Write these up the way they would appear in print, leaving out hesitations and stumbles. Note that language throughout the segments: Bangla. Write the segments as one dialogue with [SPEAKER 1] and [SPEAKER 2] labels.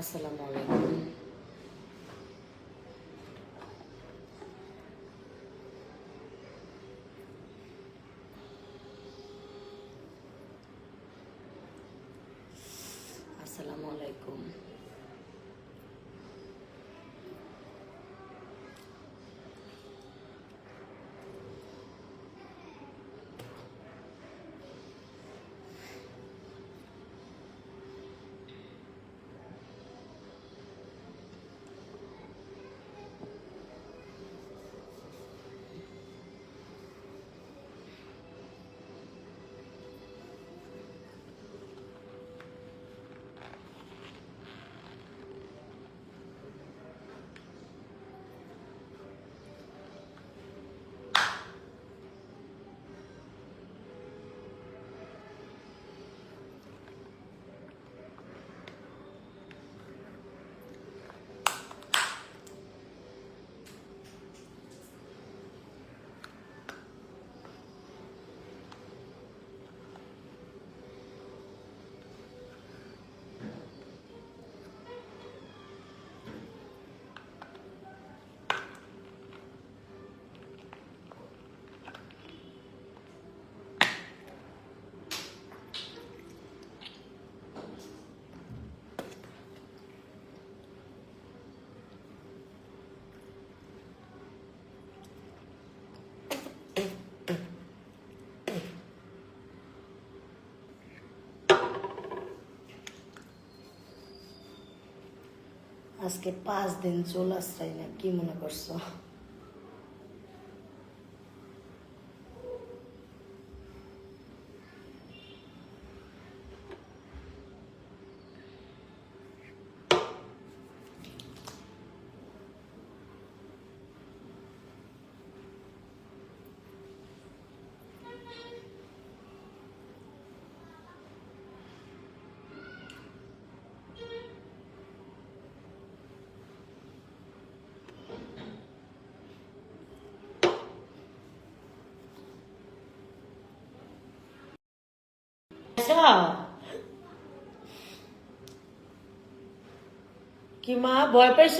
[SPEAKER 1] আসসালামু আলাইকুম। আসসালামু আলাইকুম। আজকে 5 দিন চুল আশ্রাই না, কি মনে করছো? কি মা, ভয় পাইছ?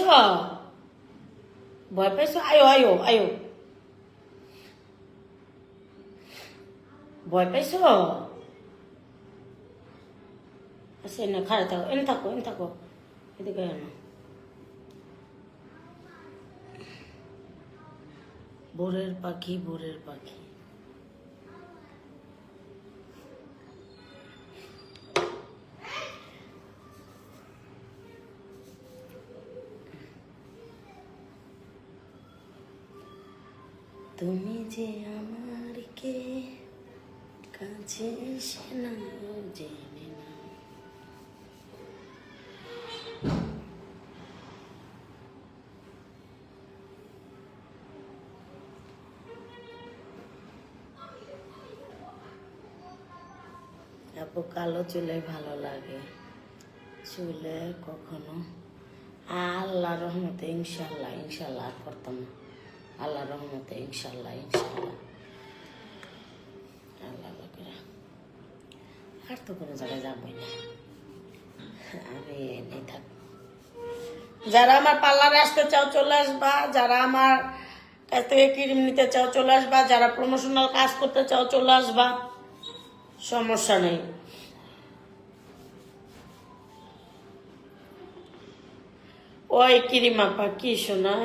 [SPEAKER 1] ভয় পাইছ? আয়ো আয়ো আয়ো। ভয় পাইছ? আচ্ছা, এনে খাড়া থাকো, এনে থাকো, এনে থাকো, এদিকে এনো। ভোরের পাখি, ভোরের পাখি। তুমি যে আমার কে কাছে এসে না জেনে না। আপু, কালো চুলে ভালো লাগে? চুলে কখনো আল্লাহ রহমতে ইনশাল্লাহ ইনশাল্লাহ আর করতাম না। আল্লাহ রহমতে ইনশাল্লাহ ইনশাল্লাহ। আল্লাহ করে আর তো কোনো জায়গায় যাবই না, আমি এনেই থাক। যারা আমার পার্লারে আসতে চাও চলে আসবা, যারা আমার কাছ থেকে ক্রিম নিতে চাও চলে আসবা, যারা প্রমোশনাল কাজ করতে চাও চলে আসবা, সমস্যা নেই। ওই ক্রিম আপা, কি শোনা?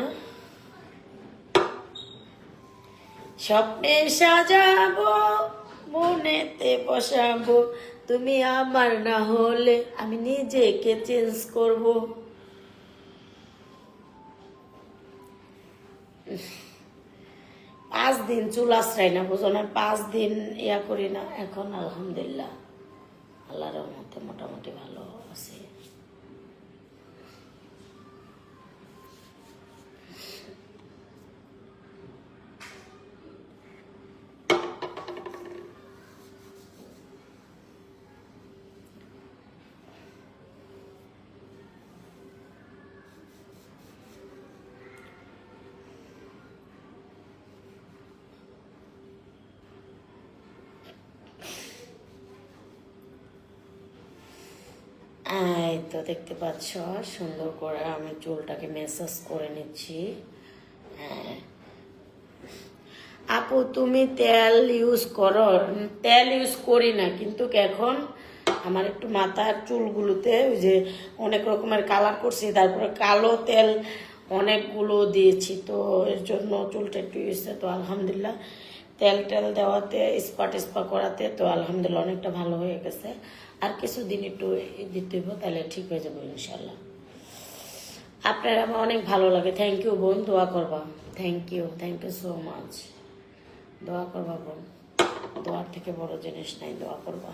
[SPEAKER 1] স্বপ্নে সাজাবো, মনেতে বসাবো, তুমি আমার না হলে আমি নিজেকে চেঞ্জ করব। 5 দিন চুল আশ্রাই না, বুঝো না? 5 দিন ইয়া করি না। এখন আলহামদুলিল্লাহ আল্লাহর রহমতে মোটামুটি ভালো আছে। এই তো দেখতে পাচ্ছ সুন্দর করে আমি চুলটাকে ম্যাসাজ করে নিচ্ছি। হ্যাঁ আপু তুমি তেল ইউজ করো? তেল ইউজ করি না, কিন্তু এখন আমার একটু মাথার চুলগুলোতে ওই যে অনেক রকমের কালার করছি, তারপরে কালো তেল অনেকগুলো দিয়েছি, তো এর জন্য চুলটা একটু ইউজ, তো আলহামদুলিল্লাহ তেল টেল দেওয়াতে স্পা করাতে তো আলহামদুলিল্লাহ অনেকটা ভালো হয়ে গেছে। আর কিছুদিন একটু দিতে হইব, তাহলে ঠিক হয়ে যাবো ইনশাল্লাহ। আপনার আমার অনেক ভালো লাগে। থ্যাংক ইউ বোন, দোয়া করবা। Thank you so much. দোয়া করবা বোন, দোয়ার থেকে বড় জিনিস নাই, দোয়া করবা।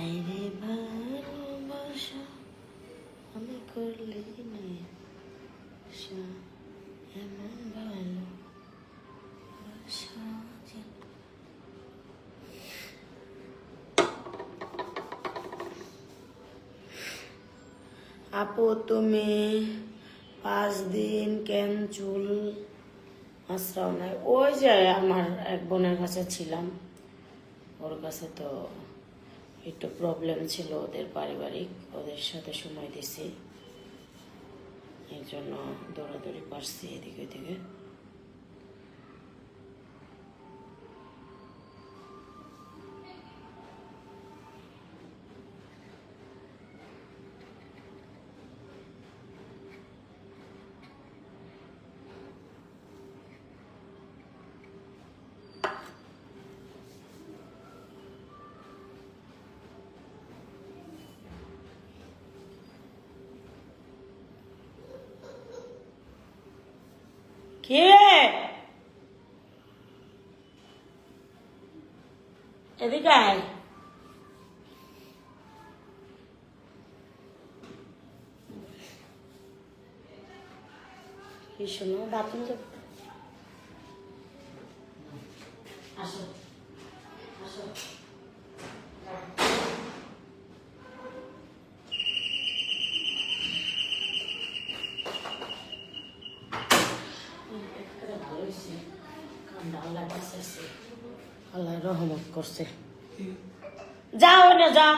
[SPEAKER 1] আইরে ভালোবাসা আমি করলি না এমন ভালোবাসা। আপু তুমি 5 দিন কেন চুল আশ্রাও নাই? ওই যে আমার এক বোনের কাছে ছিলাম, ওর কাছে তো একটু প্রবলেম ছিল ওদের পারিবারিক, ওদের সাথে সময় দিছি, এই জন্য দৌড়াদৌড়ি পারছি এদিকে ওদিকে। কে এদিকে আয়। কি শোনো বাথরুম যাবো? আসো আসো। ভালো হয়েছে, কামটা আল্লাহ বাঁচাইছে, আল্লাহ রহমত করছে। যাও না যা।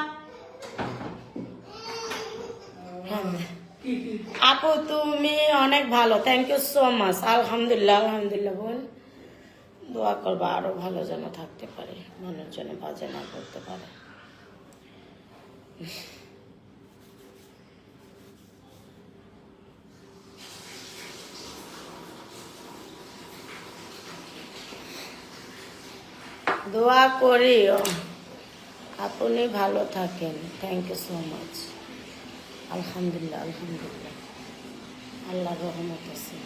[SPEAKER 1] আপু তুমি অনেক ভালো, থ্যাংক ইউ সো মাচ। আলহামদুলিল্লাহ বোন, দোয়া করবা আরো ভালো যেন থাকতে পারে, মানুষ যেন বাজে না করতে পারে। দোয়া করি আপনি ভালো থাকেন। Thank you so much. আলহামদুলিল্লাহ আল্লাহর রহমত আছে।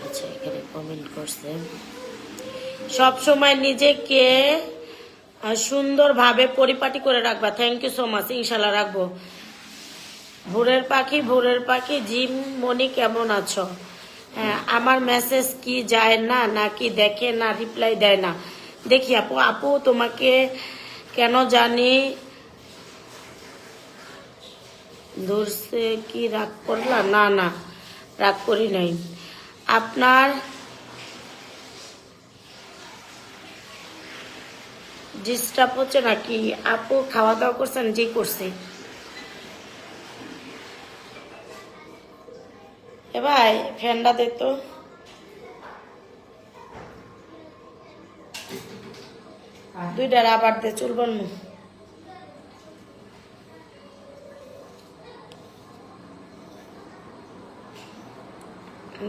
[SPEAKER 1] আচ্ছা এখানে কমেন্ট করছে, সব সময় নিজেকে সুন্দরভাবে পরিপাটি করে রাখবা। থ্যাংক ইউ সো মাচ, ইনশাল্লাহ রাখবো। ভোরের পাখি জিম মনি কেমন আছো? হ্যাঁ, আমার মেসেজ কি যায় না নাকি দেখে না, রিপ্লাই দেয় না? দেখি আপু তোমাকে কেন জানি ধরছে কি রাগ করলা? না না, রাগ করি নাই। আপনার ডিস্টার্ব হচ্ছে নাকি? আপু খাওয়া দাওয়া করছেন? জি করছি। এ ভাই ফ্যানটা দে তো। দুইটার আবার দে, চুল বানু।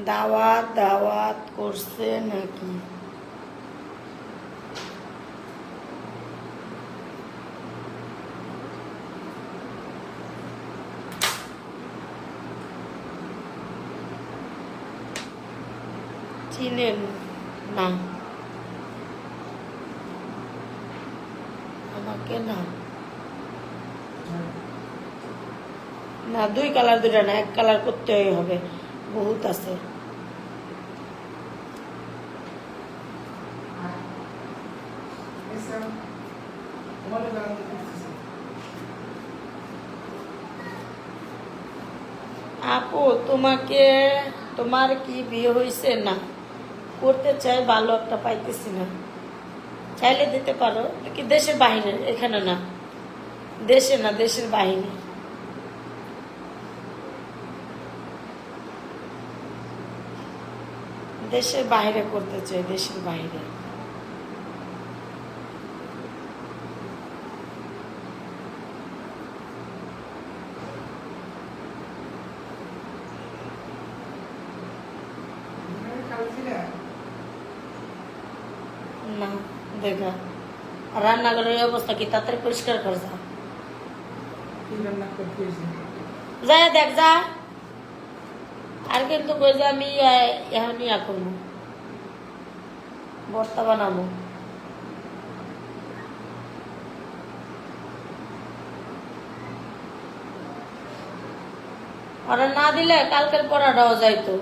[SPEAKER 1] দাওয়াত দাওয়াত করছে নাকি? চিনেন না আমাকে? না না, দুই কালার, দুইটা না, এক কালার করতে হবে, বহুত আছে। আপু তোমাকে, তোমার কি বিয়ে হয়েছে? না, করতে চাই, ভালো একটা পাইতেছি না। চাইলে দিতে পারো, কি দেশের বাহিরে? এখানে না, দেশে না, দেশের বাহিরে। দেশের বাইরে করতে চাই, দেশের বাইরে। না দেখা, রান্নাঘরের অবস্থা কি? তাড়াতাড়ি পরিষ্কার কর, যা যা দেখ যা। আর কিন্তু কই যে আমি এখনই করবো, ভর্তা বানাবো। ওরা না দিলে কালকের পড়াটাও যাইতো।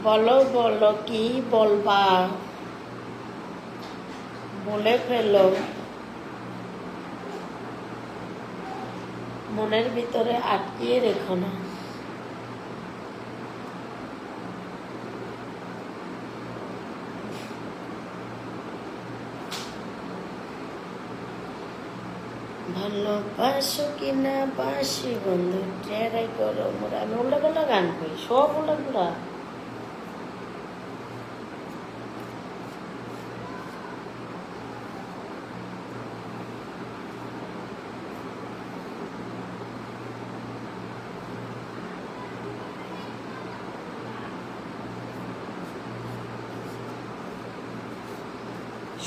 [SPEAKER 1] বলো বলো, কি বলবা? বলে ফেলো, মনের ভিতরে আটকিয়ে রেখো না। ভালোবাসো কিনা বাসি বন্ধু, ট্রাই করো মোরা। আমি উল্টা পাল্টা গান করি, সব উল্টা পুরা।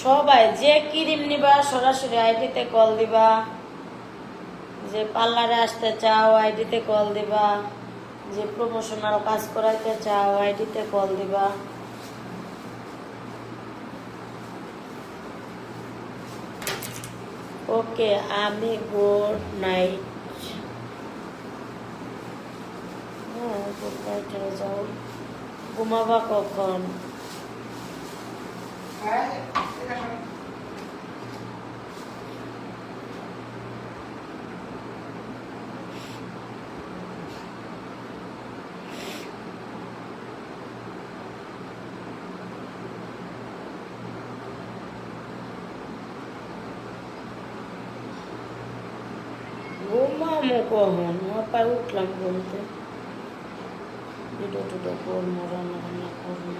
[SPEAKER 1] সবাই যে ক্রিম নিবা সরাসরি আইডিতে কল দিবা, যে পার্লারে আসতে চাও আইডিতে কল দিবা, যে প্রমোশনাল কাজ করাইতে চাও আইডিতে কল দিবা। ওকে, আমি গুড নাইট। হ্যাঁ, গুড নাইট হয়ে যাও। ঘুমাবা কখন? ঘুমামো কখন? পায়ে উঠলাম বলতে, ভিডিও টিডিও করবো, রান্না বান্না করবো।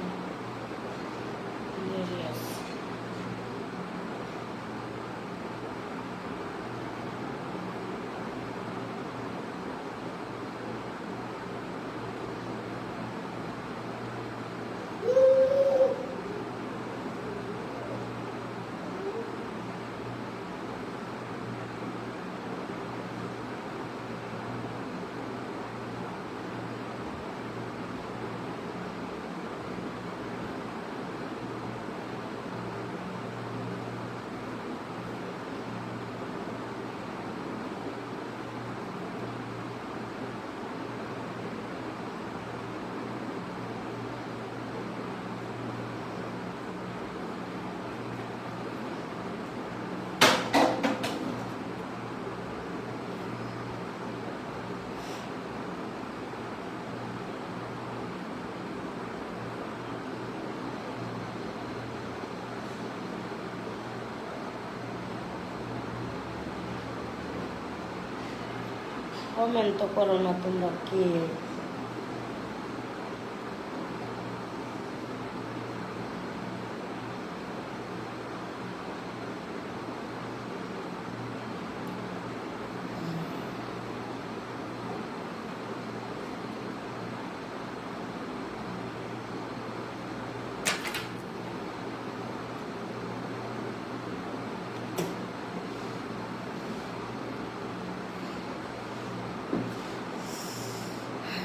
[SPEAKER 1] কমেন্ট তো করো না তোমরা কে।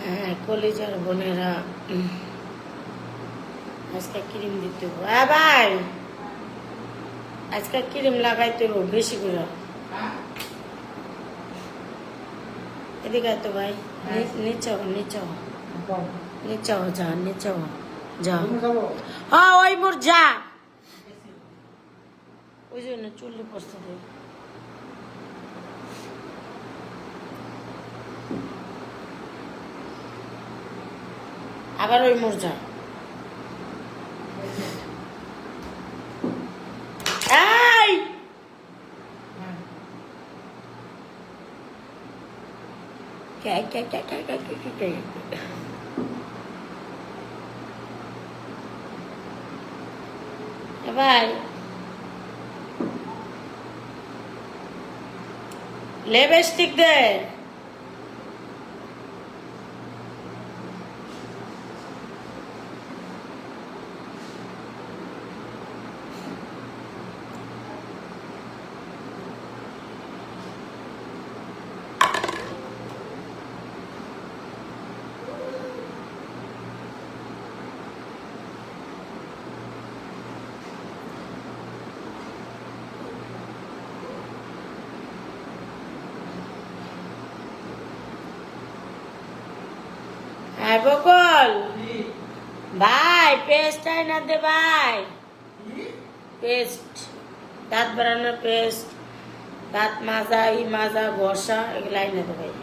[SPEAKER 1] হ্যাঁ কলেজের বোনেরা আজকে ক্রিম দিতে হবে। হ্যাঁ ভাই আজকে ক্রিম লাগাইতে হবে বেশি করে। এদিকে তো ভাই নিচে নিচে নিচে যা নিচে যা। হ্যাঁ ওই মোর যা ওই জন্য চুল্লি পড়ছে রে। আবার ওই মোর যা। এই ভাই লিপস্টিক দে। হ্যাঁ বকল ভাই পেস্ট না দে ভাই। পেস্ট দাঁত বাড়ানোর পেস্ট, দাঁত মাজা ই মাজা ঘষা এগুলাই না দে ভাই।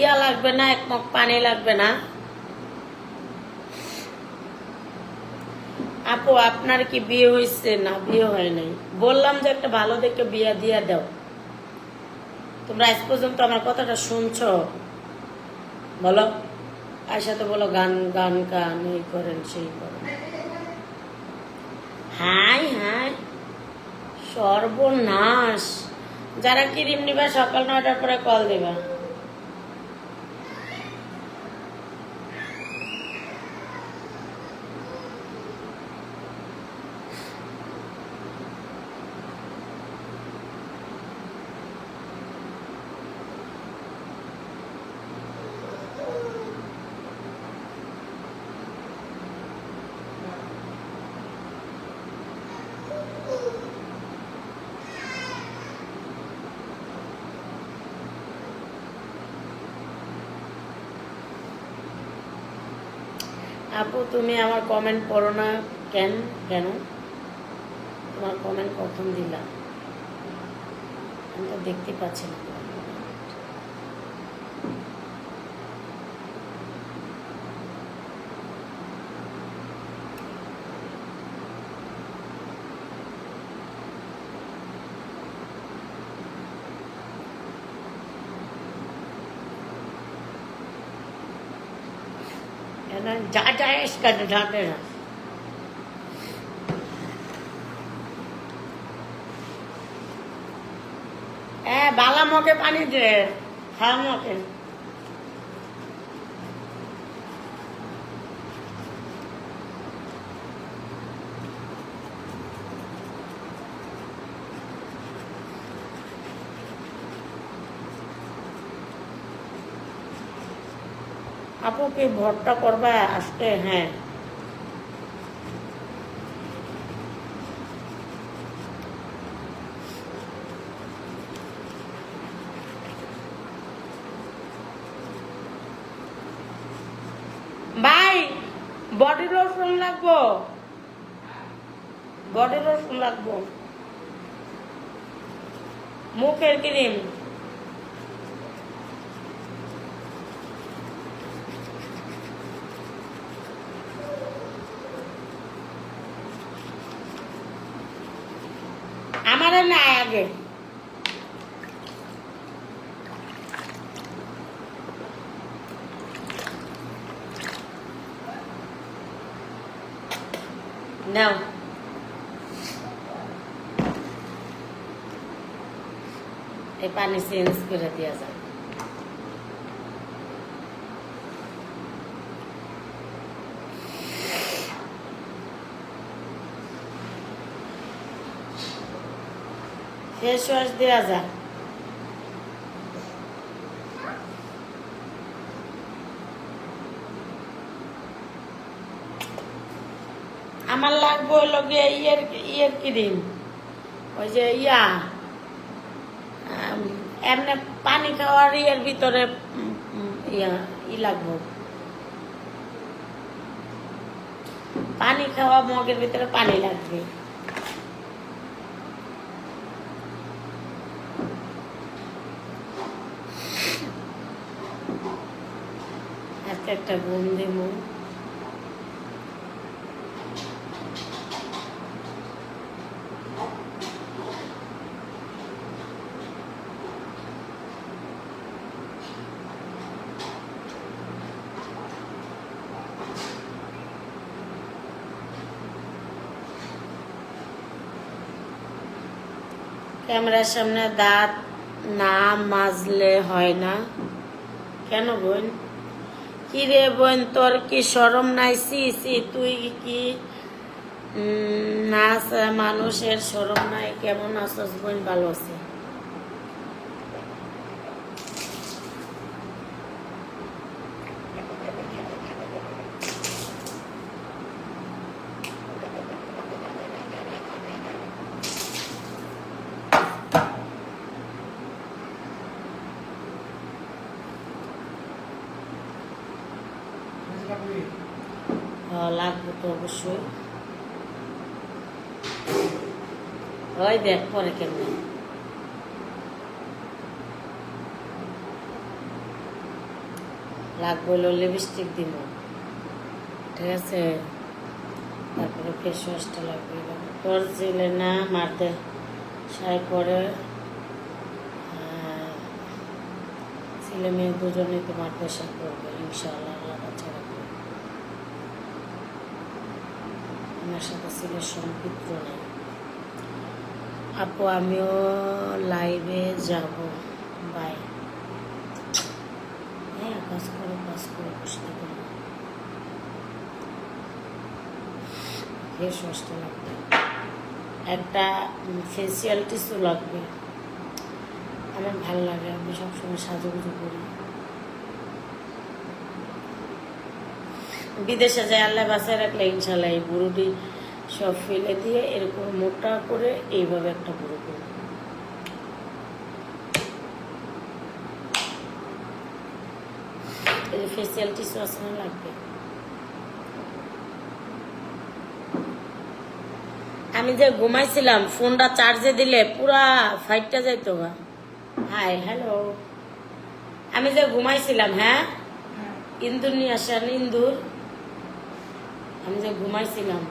[SPEAKER 1] ইয়া লাগবে না, এক মগ পানি লাগবে না। আপু আপনার কি বিয়ে হয়েছে? না বিয়ে হয় নাই। বললাম যে একটা ভালো দেখে বিয়ে দিয়ে দাও। তোমরা আজ পর্যন্ত আমার কথাটা শুনছো? বলো আয়সা তো বলো গান গান গান এই করেন সেই করেন। হাই হাই সর্বনাশ। যারা ক্রিম নিবা সকাল 9টার পরে কল দিবা। আপু তুমি আমার কমেন্ট পড়ো না কেন? কেন তোমার কমেন্ট কখন দিলা? আমি তো দেখতে পাচ্ছি না। जा जाए इसका ढाते ना। बाला मौके पानी दे हाँ मौके আপু কি ভরটা করবা আজকে? হ্যাঁ, ভাই বডি লোশন লাগবো, বডি লোশন লাগবো, মুখের ক্রিম। আমার না আগে নাও, এই পানি চেঞ্জ করে দিয়া যায়। ফেস ওয়াশ দেওয়া যায়। আমার লাগবে হলো গিয়ে ইয়ের ক্রিম, ওই যে এমনি পানি খাওয়ার ইয়ের ভিতরে লাগবো, পানি খাওয়া মগের ভিতরে পানি লাগবে। আজকে একটা ঘুম দেবো। ক্যামেরার সামনে দাঁত না মাজলে হয় না কেন বোন? কি রে বোন, তোর কি শরম নাই? সি তুই কি না মানুষের শরম নাই? কেমন আছিস বোন? ভালো আছে? লাগবে তো অবশ্যই। ওই দেখ পরে কেমন লাগবে। হলো লিপস্টিক দিব, ঠিক আছে, তারপরে ফেস ওয়াশটা লাগবে। তোর ছেলে না মারতে সাই করে, ছেলে মেয়ে দুজনেই তোমার পেশা করবে ইনশাআল্লাহ। আল্লাহ বাচ্চা রাখবে। আমার সাথে ছেলের সম্পৃক্ত নেই। আপু আমিও লাইভে যাব, বাই। হ্যাঁ, কাজ করো বসে থাকো। ফেস ওয়াশটা লাগবে, একটা ফেসিয়াল টিস্যু লাগবে। আমার ভালো লাগে, আমি সবসময় সাজুগুজু করি। বিদেশে যায় আল্লাহ বাসায় রাখলে ইনশাল্লাহ এই বুড়োটি সব ফেলে দিয়ে এরকম মোটা করে এইভাবে একটা বুড়ো করব। এই যে ফেসিয়াল টিস্যু আছে না, লাগবে। আমি যে ঘুমাইছিলাম ফোনটা চার্জে দিলে পুরা ফাইটটা যাইতো। হাই হ্যালো, আমি যে ঘুমাইছিলাম, হ্যাঁ ইন্দুর নিয়ে আসেন, ইন্দুর। আমি যে ঘুমাইছিলাম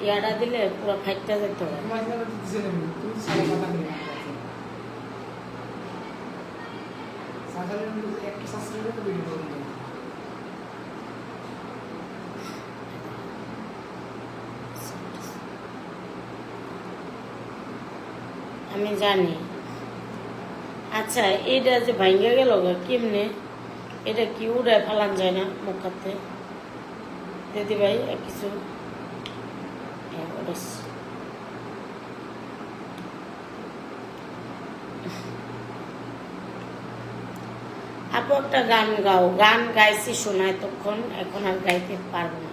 [SPEAKER 1] ইয়াটা দিলে পুরো ফাইটটা যেত। আমি জানি। আচ্ছা, এটা যে ভাঙ্গে গেল কেমনে? এটা কি উড়ে ফেলান যায় না মুখাতে? দিদি ভাই কিছু আপু একটা গান গাও। গান গাইছি শোনায় তখন, এখন আর গাইতে পারবো না।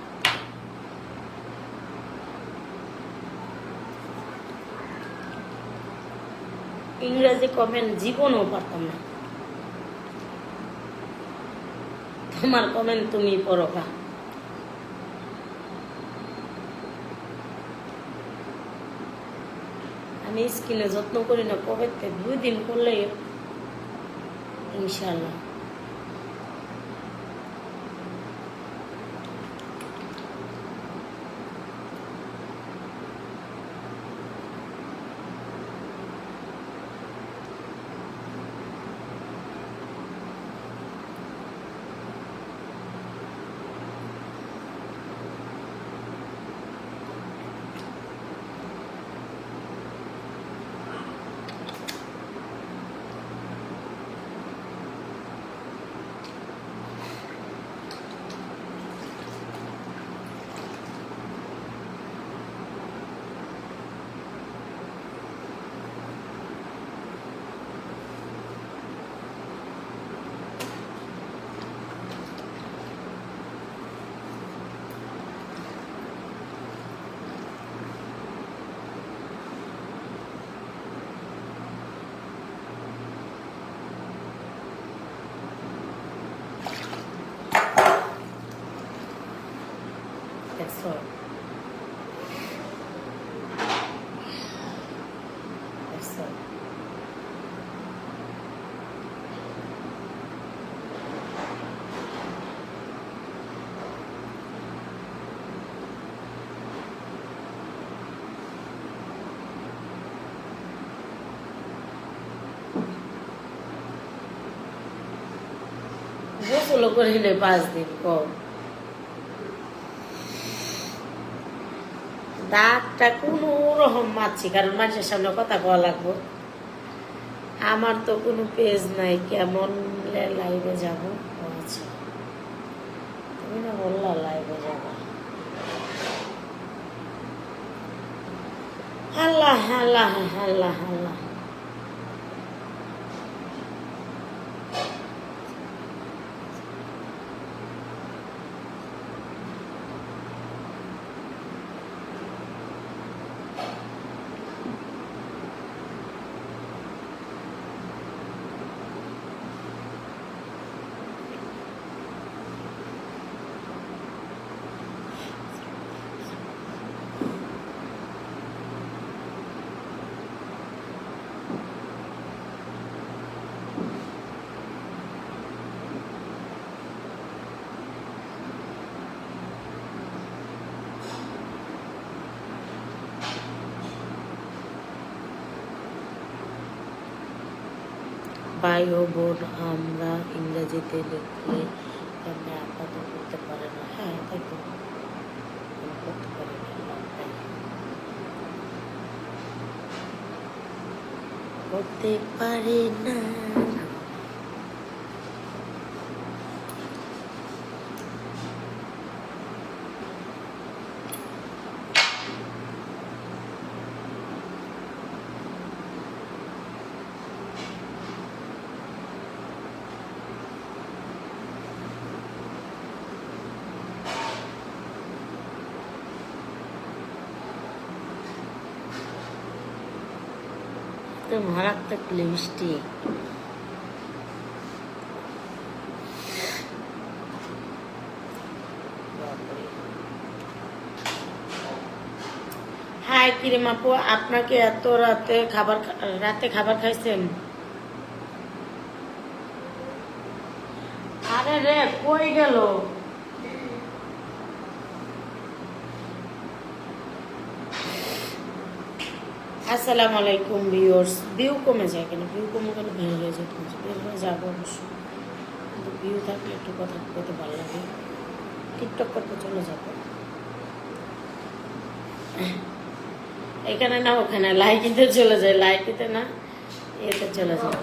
[SPEAKER 1] ইংরেজি কমেন্ট জীবনও পারতাম না। তোমার কমেন্ট তুমি পড়ো গা। আমি স্কিনে যত্ন করি না, কবে 2 দিন করলে ইনশাল্লাহ। That's all. That's all. গোসল করে নিলে 5 দিন কম। দাঁতটা কোন রকম মারছি, কারণ মানুষের সামনে কথা কওয়া লাগবো। আমার তো কোনো পেজ নাই, কেমন লাইভে যাবো? আচ্ছা, তুমি না বললা লাইভে যাবো। আল্লাহ আল্লাহ আল্লাহ আল্লাহ। ভাই ও বোন আমরা ইংরেজিতে লিখলে এমনি আপাতত করতে পারে না। হ্যাঁ, তাই তো করতে পারি না, করতে পারি না। মারাত্মক লিপস্টিক। হাই কিরিম আপু, আপনাকে এত রাতে খাবার খাইছেন? আরে রে, কই গেল? আসসালামু আলাইকুম ভিউয়ার্স। ভিউ কমে যায় কেন? ভিউ কমে গেলে বের হয়ে যেত, বের হয়ে যাবো অবশ্যই, কিন্তু ভিউ থাকলে একটু কথা বলতে ভালো লাগে। টিকটক করতে চলে যাবো, এখানে না ওখানে, লাইকিতে চলে যায়, লাইকিতে না এতে চলে যায়।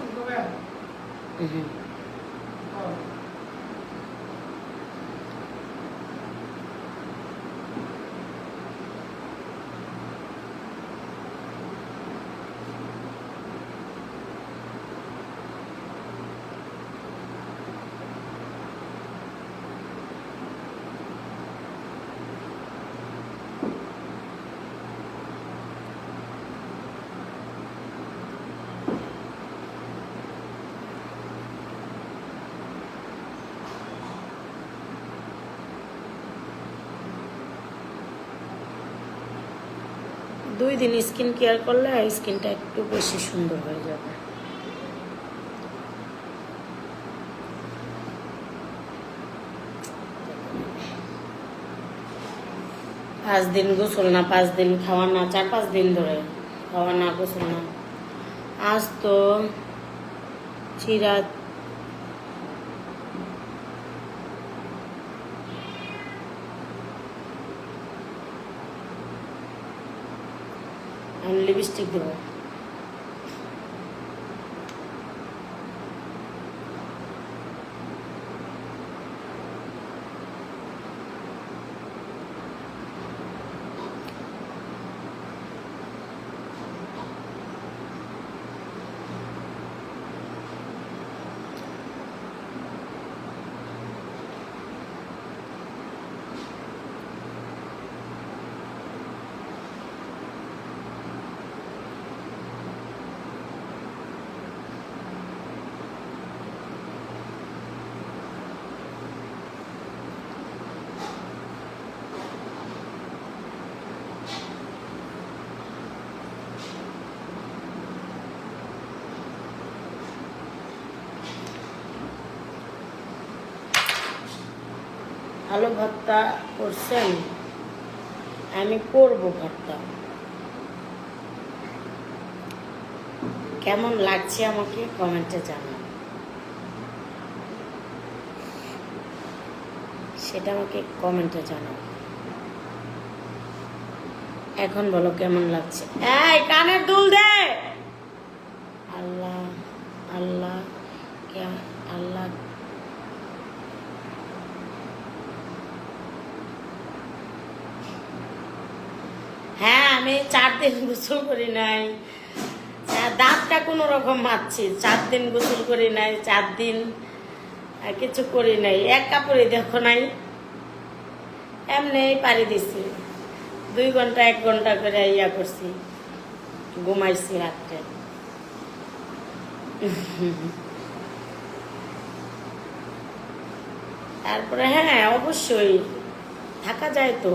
[SPEAKER 1] 2 দিন স্কিন কেয়ার করলে স্কিনটা একটু বেশি সুন্দর হয়ে যাবে। পাঁচ দিন গোসল না, 5 দিন খাওয়া না, 4-5 দিন ধরে খাওয়া না, গোসল না। আজ তো চিরা লিপস্টিক দেবো। আলু ভর্তা করছেন? আমি করব ভর্তা। কেমন লাগছে আমাকে কমেন্টে জানান, সেটা আমাকে কমেন্টে জানাও। এখন বলো কেমন লাগছে। এই কানের দুল দে। আল্লাহ আল্লাহ আল্লাহ হ্যাঁ, আমি 4 দিন গোসল করি নাই। দাঁতটা কোনো রকম মারছি। 4 দিন গোসল করি নাই, 4 দিন কিছু করি নাই, এক কাপড়ে দেখো নাই, এমনি পারি দিছি। 2 ঘন্টা 1 ঘন্টা করে ইয়া করছি, ঘুমাইছি রাত্রে। তারপরে হ্যাঁ অবশ্যই থাকা যায় তো।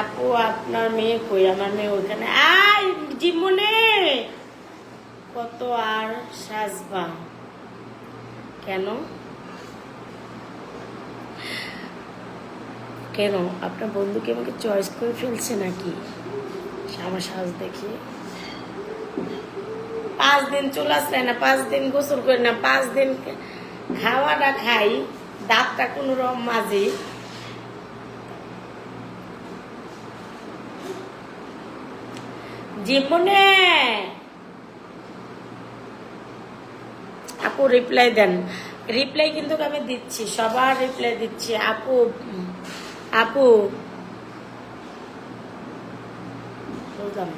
[SPEAKER 1] আপু আপনার মেয়ে কই? আমার মেয়ে ওইখানে। আই জীবনে কত আর সাজবা কেন? কেন আপনার বন্ধুকে আমাকে চয়েস করে ফেলছে নাকি আমার সাজ দেখি? 5 দিন চুল আসলে না, 5 দিন গোসল করি না, 5 দিন খাওয়াটা খাই, দাঁতটা কোনো রকম মাঝি। জীবনে আপু রিপ্লাই দেন। রিপ্লাই কিন্তু আমি দিচ্ছি, সবার রিপ্লাই দিচ্ছি। আপু আপু বললাম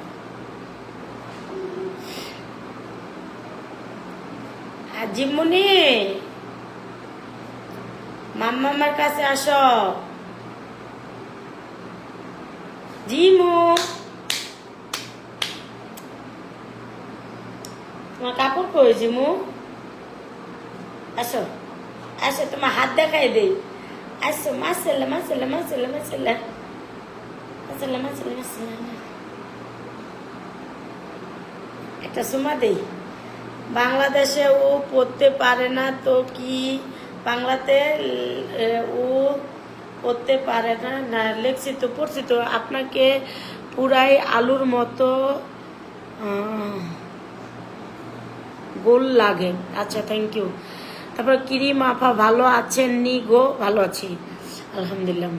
[SPEAKER 1] জিমুনি মাম্মার কাছে আসো। জিমু তোমার কাপড় কই? জিমু আসো আসো, তোমার হাত দেখাই দেই। আসো মাসাল্লাহ মাসাল্লাহ মাসাল্লাহ মাসাল্লাহ মাসাল্লাহ মাসাল্লাহ মাসাল্লাহ। একটা সুমা দেই। বাংলাদেশে ও পড়তে পারে না তো কি? বাংলাতে ও পড়তে পারে না। না লেখছি তো, পড়ছি তো। আপনাকে পুরাই আলুর মতো গোল লাগে। আচ্ছা থ্যাংক ইউ। তারপর কিরিম আফা ভালো আছেন নি গো? ভালো আছি আলহামদুলিল্লাহ।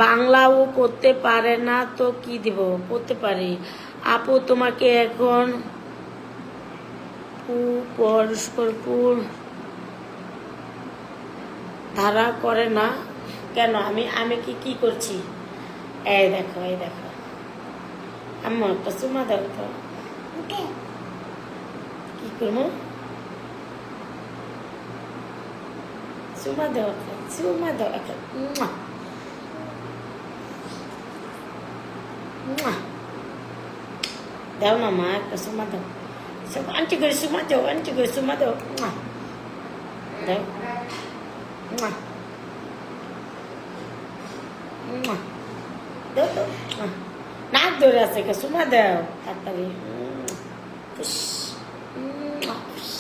[SPEAKER 1] বাংলাও পড়তে পারে না তো কি দিব? পড়তে পারি আপু। তোমাকে এখন পরস্পরপুর ধারা করে না কেন? আমি কি করছি? এই দেখো এই দেখো, আম্মা একটা চুমা দাও তো। কি করবো? চুমা দাও, চুমা দাও একটা। দাও না মা, একটা চুমা দাও। আন্টি করে চুমা দাও, আন্টি করে চুমা দাও। দাও দাও দাও। ধরে আছে চুমা দাও তাড়াতাড়ি উস, উস।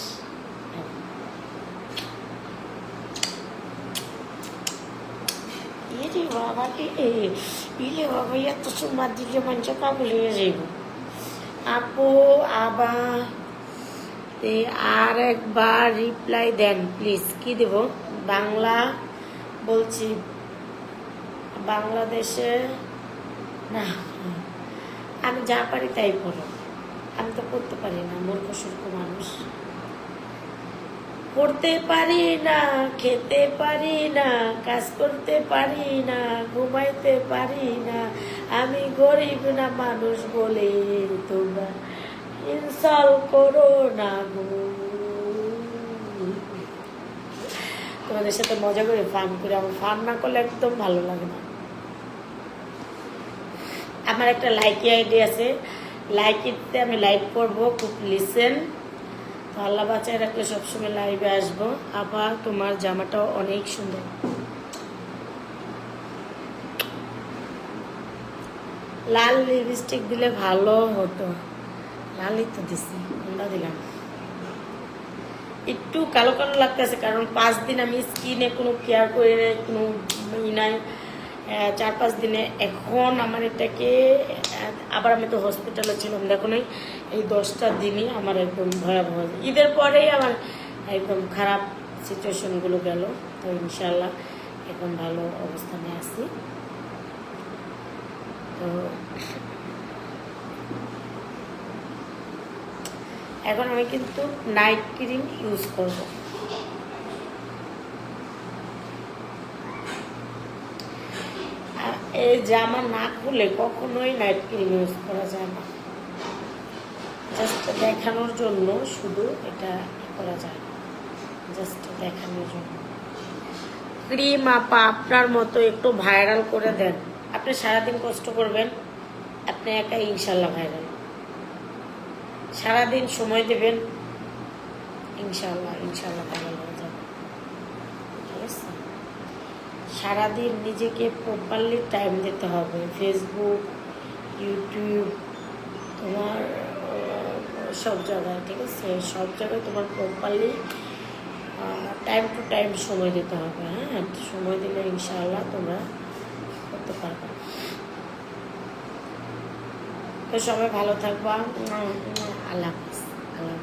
[SPEAKER 1] ইরে বাবা ইলে বাবা এত চুমা দিলে মানুষ পাগল হয়ে যাইব আপু আবার আর একবার রিপ্লাই দেন প্লিজ কি দেব বাংলা বলছি বাংলাদেশে না আমি যা পারি তাই পড়ো আমি তো পড়তে পারি না মূর্খ সূর্খ মানুষ পড়তে পারি না খেতে পারি না কাজ করতে পারি না ঘুমাইতে পারি না আমি গরিব না মানুষ বলে তোমরা ইনসাল করো না গো তোমাদের সাথে মজা করে ফান করে আমার ফান না করলে একদম ভালো লাগে না আমার একটা লাইকি আইডি আছে লাইকিতে আমি লাইক করবো খুব লিসেন তো আল্লাহ বাঁচায় রাখলে সবসময় লাইভে আসবো আবার তোমার জামাটাও অনেক সুন্দর লাল লিপস্টিক দিলে ভালো হতো লালই তো দিছি কোনটা দিলাম একটু কালো কালো লাগতেছে কারণ 5 দিন আমি স্কিনে কোনো কেয়ার করে নাই কোনো নাই 4-5 দিনে এখন আমার এটাকে আবার আমি তো হসপিটালে ছিলাম দেখো নাই এই 10টা দিনই আমার একদম ভয়াবহ ঈদের পরেই আমার একদম খারাপ সিচুয়েশনগুলো গেল তো ইনশাল্লাহ এখন ভালো অবস্থানে আছি তো এখন আমি কিন্তু নাইট ক্রিম ইউজ করব এই জামা না খুলে কখনোই নাইট ক্রিম ইউজ করা যায় না জাস্ট দেখানোর জন্য শুধু এটা করা যায় জাস্ট দেখানোর জন্য ক্রিম আপা আপনার মতো একটু ভাইরাল করে দেন আপনি সারাদিন কষ্ট করবেন আপনি একা ইনশাল্লাহ ভাইরাল সারাদিন সময় দেবেন ইনশাল্লাহ ইনশাল্লাহ ভাইরাল হয়ে যাবে ঠিক আছে সারাদিন নিজেকে প্রপারলি টাইম দিতে হবে ফেসবুক ইউটিউব তোমার সব জায়গায় ঠিক আছে সব জায়গায় তোমার প্রপারলি টাইম টু টাইম সময় দিতে হবে হ্যাঁ সময় দিলে ইনশাআল্লাহ তোমরা করতে পারবে তো সবাই ভালো থাকবা আল্লাহ হাফিজ আল্লাহ